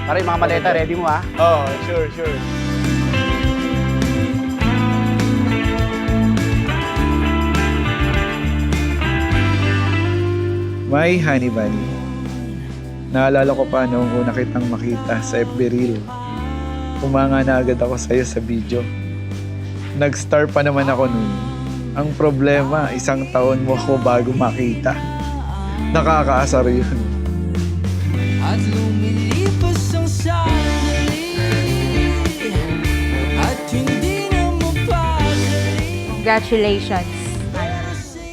Para yung mga maleta, ready mo ha? Oo, sure. My Honey Bunny. Naalala ko pa noong una kitang makita sa FB Reel. Umanga na agad ako sa'yo sa video. Nag-star pa naman ako noon. Ang problema, 1 taon mo ako bago makita. Nakakaasar yun. At lumilipas ang sandali at hindi na mapakali. Congratulations.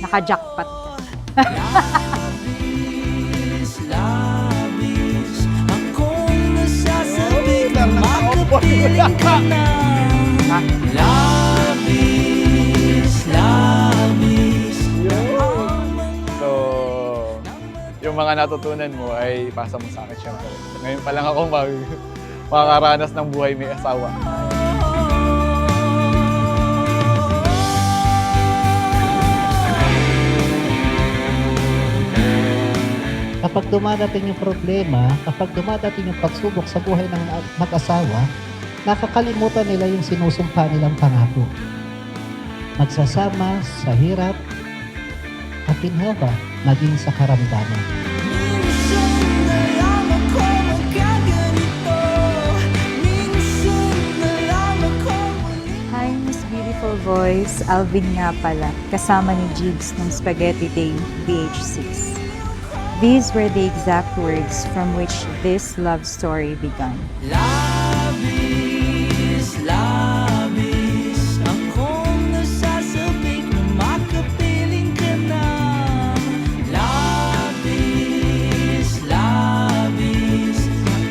Naka-jackpot ka. Labis akong nasasabik na makapiling ka na. Labis So, yung mga natutunan mo ay ipasa mo sa akin syempre. Ngayon pa lang ako makakaranas ng buhay may asawa. Kapag dumadating yung problema, kapag dumadating yung pagsubok sa buhay ng mag-asawa, nakakalimutan nila yung sinusumpa nilang pangako. Magsasama sa hirap at ginhawa, maging sa karamdaman. minsan na lang ako magkaganito. Minsan na lang ako Hi, Miss Beautiful Voice. Alvin nga pala. Kasama ni Jigs ng Spaghetti Day BH6. These were the exact words from which this love story began. labis akong nasasabik na makapiling ka na. Labis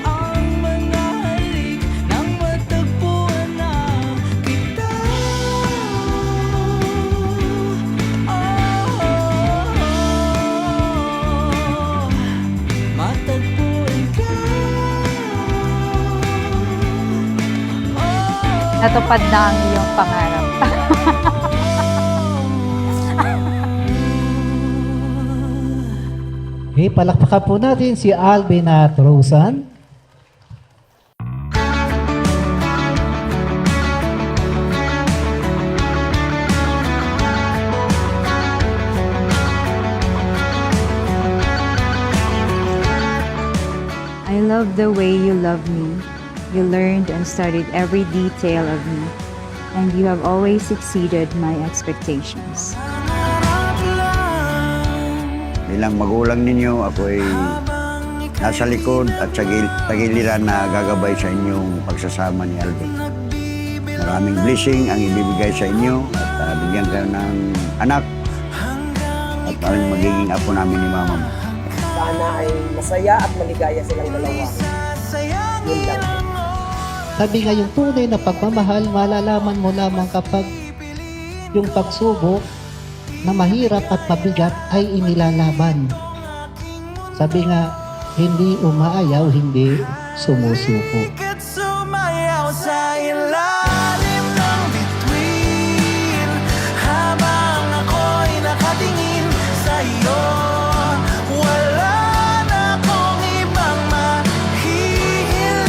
ang mga halik nang matagpuan na kita. Matagpuan ka. Natupad na ang iyong pangarap. Okay, palakpakan po natin si Alvin at Rosan. I love the way you love me. You learned and studied every detail of me, and you have always exceeded my expectations. Bilang magulang ninyo, ako ay nasa likod at sa tagiliran na gagabay sa inyong pagsasama ni Alvin. Maraming blessing ang ibibigay sa inyo at bigyan ka ng anak at parang magiging apo namin ni mama mo. Sana ay masaya at maligaya silang dalawa. Yun lang. Sabi nga yung tunay na pagmamahal, malalaman mo lamang kapag yung pagsubok na mahirap at mabigat ay inilalaban. Sabi nga, hindi umaayaw, hindi sumusuko. At sumayaw sa ilalim ng bituin habang ako'y nakatingin sa iyo. Wala na akong ibang mahihiling.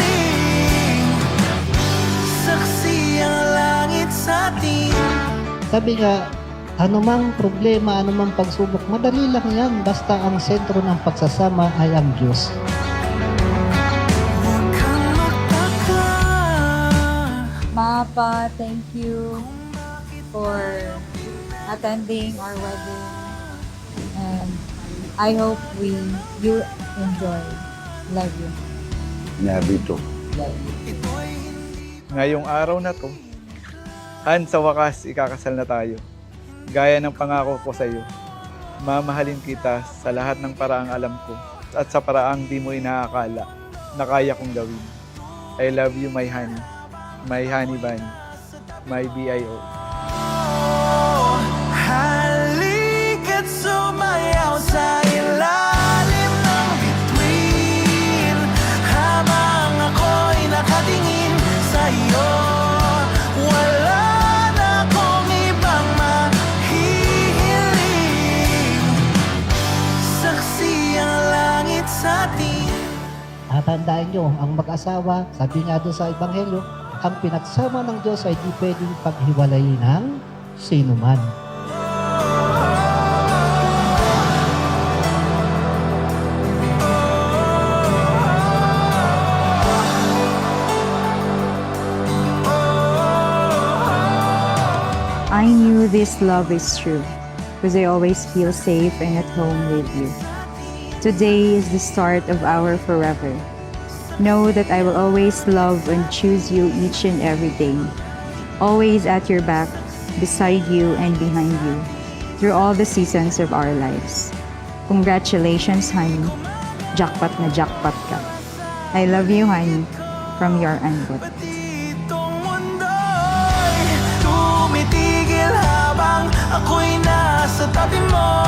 Saksi ang langit sa atin. Sabi nga, anumang problema, anumang pagsubok, madali lang yan basta ang sentro ng pagsasama ay ang Diyos. Huwag kang magtaka. Mapa, thank you for attending our wedding. And I hope you enjoy. Love you. Nabito. Ngayong araw na to, Han, sa wakas, ikakasal na tayo. Gaya ng pangako ko sa iyo, mamahalin kita sa lahat ng paraang alam ko at sa paraang di mo inaakala na kaya kong gawin. I love you, my honey bunny, my BIO. Halika't sumayaw sa ilalim ng bituin habang ako'y nakatingin sa iyo. Wala na akong ibang mahihiling. Saksi ang langit sa atin. At Tatandaan nyo, ang mag-asawa, sabi nga doon sa Ebanghelyo, ang pinagsama ng Diyos ay di pwedeng paghiwalayin ng sino man. I knew this love is true because I always feel safe and at home with you. Today is the start of our forever. Know that I will always love and choose you each and every day. Always at your back, beside you and behind you, through all the seasons of our lives. Congratulations, honey. Jackpot na jackpot ka. I love you, honey. From your Anbot. Ditong mundo'y tumitigil habang ako'y nasa tabi mo.